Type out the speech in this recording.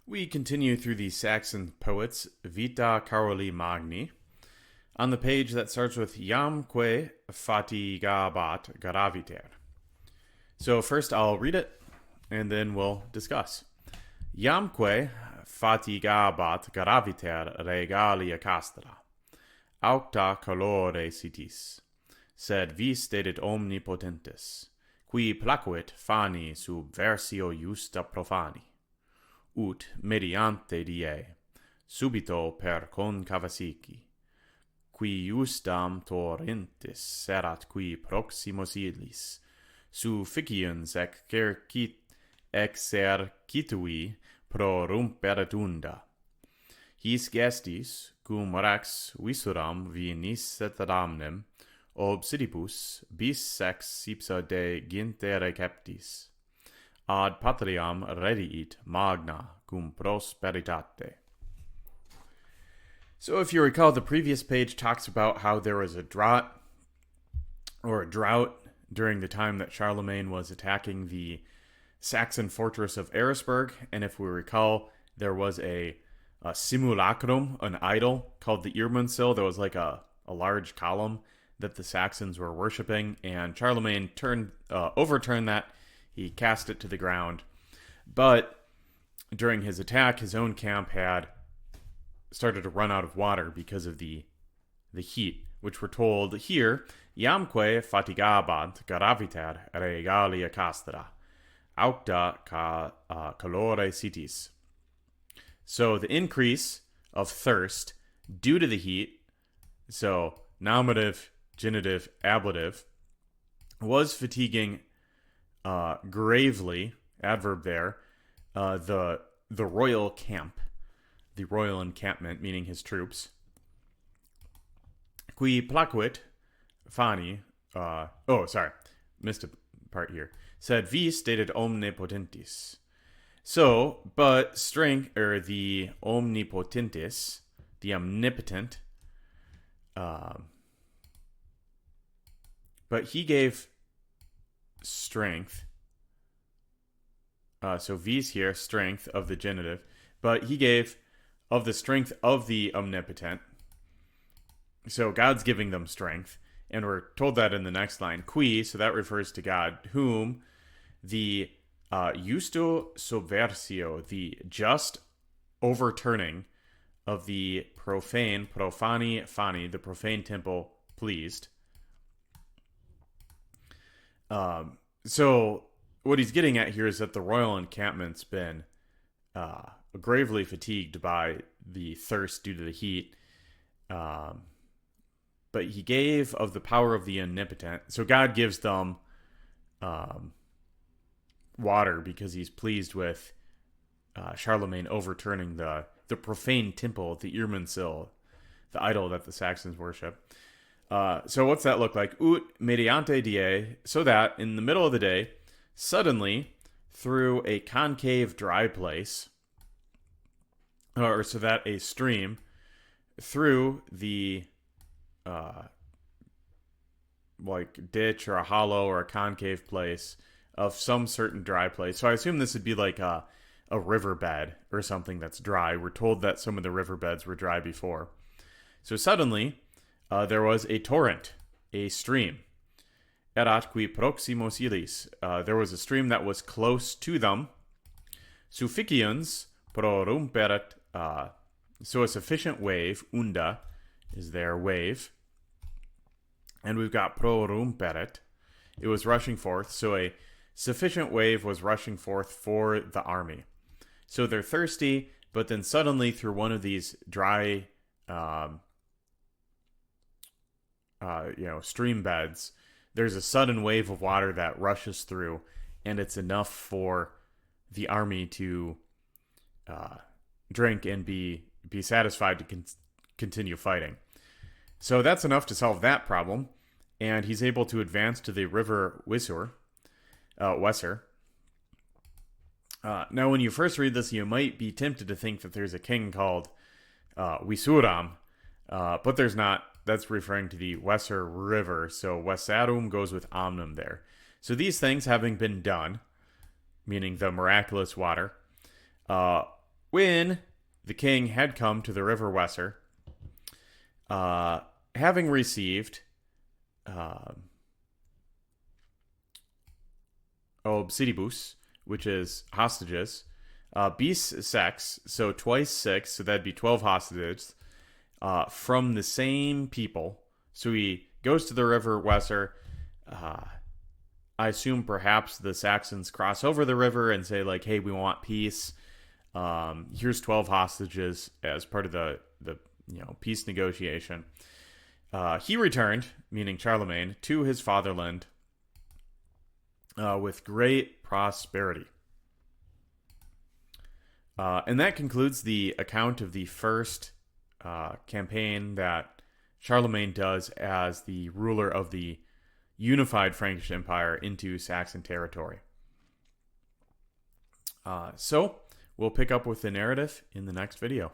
We continue through the Saxon poets Vīta Carolī Liber on the page that starts with Iamque fatīgābat graviter. So first I'll read it and then we'll discuss. Iamque fatīgābat graviter regalia castra, aucta colore sitis, sed vis dedit omnipotentis, qui placuit fani sub versio justa profani. Ut mediante die, subito per concavasici, qui justam torrentis serat qui proximos illis, sufficiens exercitui prorumperat unda. His gestis, cum rex visuram vinis et damnem, obsidibus bis sex ipsa de gente receptis, ad patriam rediit magna cum prosperitate. So if you recall, the previous page talks about how there was a drought during the time that Charlemagne was attacking the Saxon fortress of Eresburg, and if we recall, there was a simulacrum, an idol called the Irminsul. There was like a large column that the Saxons were worshiping, and Charlemagne overturned that. He cast it to the ground. But during his attack, his own camp had started to run out of water because of the heat, which we're told here, Iamque fatīgābat graviter regalia castra, aucta colore sitis. So the increase of thirst due to the heat, so nominative, genitive, ablative, was fatiguing gravely, adverb there, the royal camp, the royal encampment, meaning his troops. Qui placuit fani, missed a part here, said vis dedit omnipotentis. So, but strength, or the omnipotentis, the omnipotent, but he gave strength, so vis here, strength of the genitive, but he gave of the strength of the omnipotent. So God's giving them strength, and we're told that in the next line, qui, so that refers to God, whom the justo subversio, the just overturning of the profani, the profane temple, pleased. So what he's getting at here is that the royal encampment's been gravely fatigued by the thirst due to the heat. But he gave of the power of the omnipotent. So God gives them water because he's pleased with Charlemagne overturning the profane temple, the Irminsul, the idol that the Saxons worship. So what's that look like? Ut mediante die, so that in the middle of the day, suddenly through a concave dry place, or so that a stream through the like ditch or a hollow or a concave place of some certain dry place. So I assume this would be like a riverbed or something that's dry. We're told that some of the riverbeds were dry before. So suddenly, there was a torrent, a stream. Erat qui proximos illis. There was a stream that was close to them. Sufficiens prorumperat. So a sufficient wave, unda, is their wave. And we've got prorumperat. It was rushing forth. So a sufficient wave was rushing forth for the army. So they're thirsty, but then suddenly through one of these dry stream beds, there's a sudden wave of water that rushes through, and it's enough for the army to drink and be satisfied to continue fighting. So that's enough to solve that problem, and he's able to advance to the river Weser. Now, when you first read this, you might be tempted to think that there's a king called Wisuram, but there's not. That's referring to the Weser River. So Wesarum goes with omnum there. So these things having been done, meaning the miraculous water, when the king had come to the river Weser, having received obsidibus, which is hostages, bis sex, so twice 6, so that'd be 12 hostages, from the same people. So he goes to the river Weser. I assume perhaps the Saxons cross over the river and say, like, hey, we want peace. Here's 12 hostages as part of the peace negotiation. He returned, meaning Charlemagne, to his fatherland with great prosperity. And that concludes the account of the first campaign that Charlemagne does as the ruler of the unified Frankish Empire into Saxon territory. So we'll pick up with the narrative in the next video.